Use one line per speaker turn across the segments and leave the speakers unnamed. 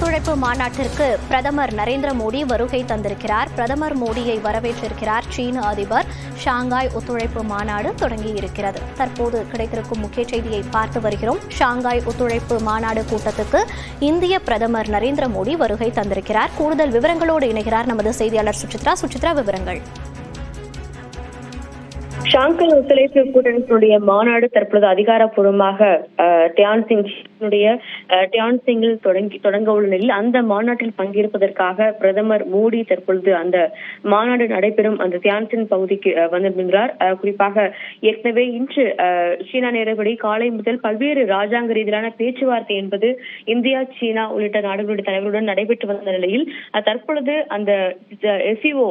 ஒத்துழைப்பு மாநாட்டிற்கு பிரதமர் நரேந்திர மோடி வருகை தந்திருக்கிறார். பிரதமர் மோடியை வரவேற்றிருக்கிறார் சீன அதிபர். ஷாங்காய் ஒத்துழைப்பு மாநாடு தொடங்கியிருக்கிறது. தற்போது கிடைத்திருக்கும் முக்கிய செய்தியை பார்த்து வருகிறோம். ஷாங்காய் ஒத்துழைப்பு மாநாடு கூட்டத்துக்கு இந்திய பிரதமர் நரேந்திர மோடி வருகை தந்திருக்கிறார். கூடுதல் விவரங்களோடு இணைகிறார் நமது செய்தியாளர் சுசித்ரா. சுசித்ரா, விவரங்கள்.
ஷாங்காய் ஒத்துழைப்பு கூட்டணியினுடைய மாநாடு தற்பொழுது அதிகாரப்பூர்வமாக டியான்சிங்கில் தொடங்க உள்ள நிலையில் அந்த மாநாட்டில் பங்கேற்பதற்காக பிரதமர் மோடி தற்பொழுது அந்த மாநாடு நடைபெறும் அந்த தியான்சிங் பகுதிக்கு வந்திருந்தார். குறிப்பாக ஏற்கனவே இன்று சீனா நேரப்படி காலை முதல் பல்வேறு ராஜாங்க ரீதியிலான பேச்சுவார்த்தை என்பது இந்தியா, சீனா உள்ளிட்ட நாடுகளுடைய தலைவர்களுடன் நடைபெற்று வந்த நிலையில் தற்பொழுது அந்த எஸ்சிஓ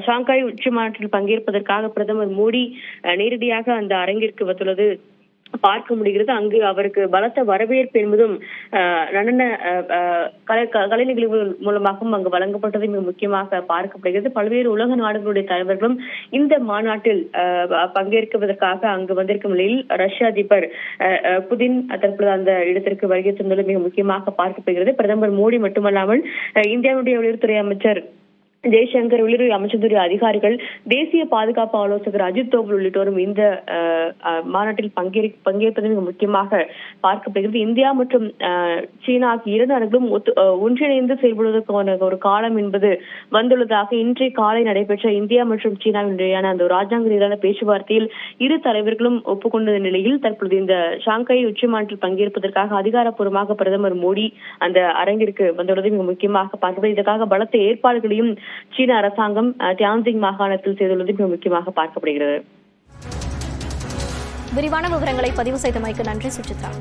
ஷாங்காய் உச்சி மாநாட்டில் பங்கேற்பதற்காக பிரதமர் மோடி நேரடியாக அந்த அரங்கிற்கு வந்துள்ளது பார்க்க முடிகிறது. அங்கு அவருக்கு பலத்த வரவேற்பு என்பதும் நடன கலை நிகழ்வுகள் மூலமாகவும் அங்கு வழங்கப்பட்டது மிக முக்கியமாக பார்க்கப்படுகிறது. பல்வேறு உலக நாடுகளுடைய தலைவர்களும் இந்த மாநாட்டில் பங்கேற்பதற்காக அங்கு வந்திருக்கும் நிலையில் ரஷ்ய அதிபர் புதின் தற்போது அந்த இடத்திற்கு வருகை தந்துள்ளது மிக முக்கியமாக பார்க்கப்படுகிறது. பிரதமர் மோடி மட்டுமல்லாமல் இந்தியாவுடைய வெளியுறவுத்துறை அமைச்சர் ஜெய்சங்கர், வெளியுறவு அமைச்சருடைய அதிகாரிகள், தேசிய பாதுகாப்பு ஆலோசகர் அஜித் தோவல் உள்ளிட்டோரும் இந்த மாநாட்டில் பங்கேற்பது மிக முக்கியமாக பார்க்கப்படுகிறது. இந்தியா மற்றும் சீனா ஆகிய இரு நாடுகளும் ஒன்றிணைந்து செயல்படுவதற்கான ஒரு காலம் என்பது வந்துள்ளதாக இன்றைய காலை நடைபெற்ற இந்தியா மற்றும் சீனாவினுடையான அந்த ராஜாங்க ரீதியான பேச்சுவார்த்தையில் இரு தலைவர்களும் ஒப்புக்கொண்ட நிலையில் தற்பொழுது இந்த ஷாங்காய் உச்சி மாநாட்டில் பங்கேற்பதற்காக அதிகாரப்பூர்வமாக பிரதமர் மோடி அந்த அரங்கிற்கு வந்துள்ளது மிக முக்கியமாக பார்க்கப்படுகிறது. இதற்காக பலத்த ஏற்பாடுகளையும் சீன அரசாங்கம் தியான்சிங் மாகாணத்தில் செய்துள்ளது மிக முக்கியமாக பார்க்கப்படுகிறது.
விரிவான விவரங்களை பதிவு செய்தமைக்கு நன்றி சுசித்ரா.